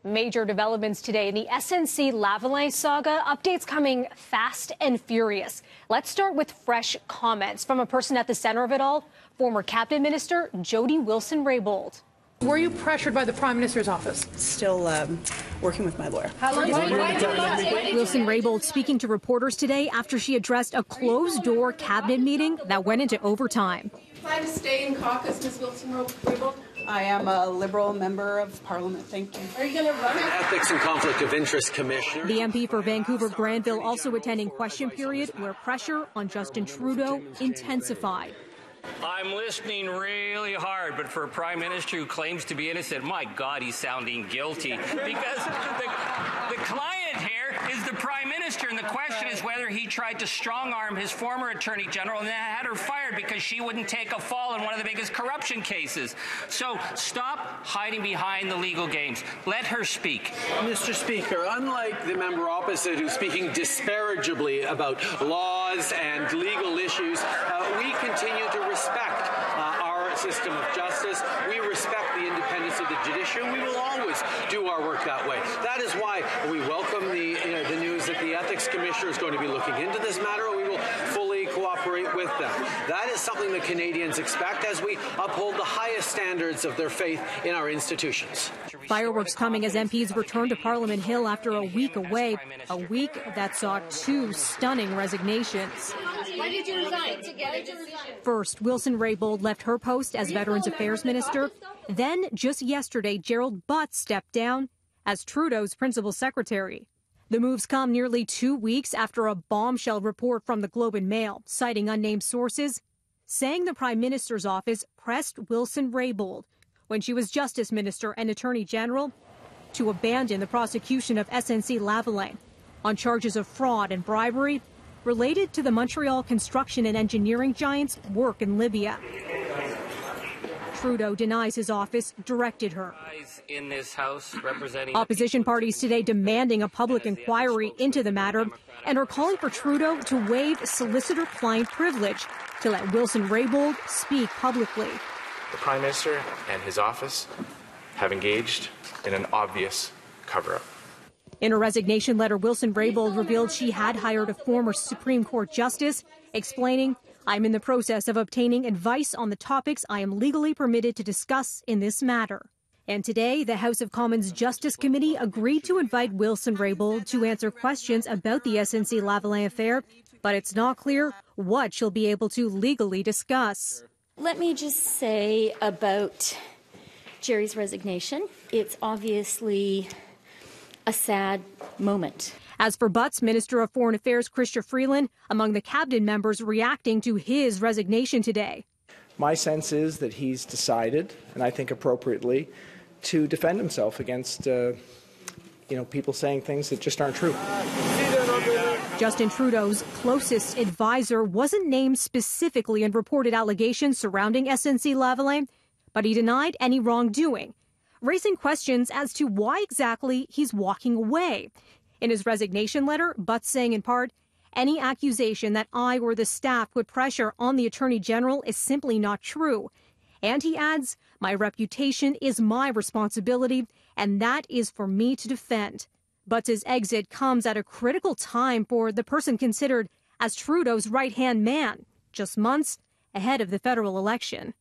Major developments today in the SNC-Lavalin saga. Updates coming fast and furious. Let's start with fresh comments from a person at the center of it all, former Cabinet Minister Jody Wilson-Raybould. Were you pressured by the Prime Minister's office? Still working with my lawyer. Wilson-Raybould speaking to reporters today after she addressed a closed-door cabinet meeting that went into overtime. Plan to stay in caucus, Ms. Wilson-Raybould? I am a Liberal member of Parliament. Thank you. Are you going to run? Ethics and Conflict of Interest Commissioner. The MP for Vancouver-Granville also attending question period where pressure on Justin Trudeau intensified. I'm listening really hard, but for a Prime Minister who claims to be innocent, my God, he's sounding guilty. Because the client here is the Prime Minister, and the question is whether he tried to strong-arm his former Attorney General and then had her fired because she wouldn't take a fall in one of the biggest corruption cases. So stop hiding behind the legal games. Let her speak. Mr. Speaker, unlike the member opposite who's speaking disparagingly about laws and legal issues, we continue to respect our system of justice. We respect the independence of the judiciary, and we will always do our work that way. That is why we welcome the news that the Ethics Commissioner is going to be looking into this matter. We will fully cooperate with them. That is something that Canadians expect as we uphold the highest standards of their faith in our institutions. Fireworks coming as MPs return to Parliament Hill after a week away, a week that saw two stunning resignations. Why did you resign? First, Wilson-Raybould left her post as Veterans Affairs Minister. Then, just yesterday, Gerald Butts stepped down as Trudeau's principal secretary. The moves come nearly 2 weeks after a bombshell report from the Globe and Mail, citing unnamed sources, saying the Prime Minister's office pressed Wilson-Raybould when she was Justice Minister and Attorney General to abandon the prosecution of SNC-Lavalin on charges of fraud and bribery related to the Montreal construction and engineering giant's work in Libya. Trudeau denies his office directed her. In this House, representing opposition parties today demanding a public inquiry into the matter and are calling for Trudeau to waive solicitor-client privilege to let Wilson-Raybould speak publicly. The Prime Minister and his office have engaged in an obvious cover-up. In a resignation letter, Wilson-Raybould revealed she had hired a former Supreme Court justice, explaining, "I'm in the process of obtaining advice on the topics I am legally permitted to discuss in this matter." And today, the House of Commons Justice Committee agreed to invite Wilson-Raybould to answer questions about the SNC-Lavalin affair, but it's not clear what she'll be able to legally discuss. Let me just say about Jerry's resignation, it's obviously a sad moment. As for Butts, Minister of Foreign Affairs Chrystia Freeland, among the cabinet members reacting to his resignation today. My sense is that he's decided, and I think appropriately, to defend himself against people saying things that just aren't true. Justin Trudeau's closest advisor wasn't named specifically in reported allegations surrounding SNC-Lavalin, but he denied any wrongdoing, raising questions as to why exactly he's walking away. In his resignation letter, Butts saying in part, "Any accusation that I or the staff put pressure on the Attorney General is simply not true." And he adds, "My reputation is my responsibility, and that is for me to defend." Butts' exit comes at a critical time for the person considered as Trudeau's right-hand man, just months ahead of the federal election.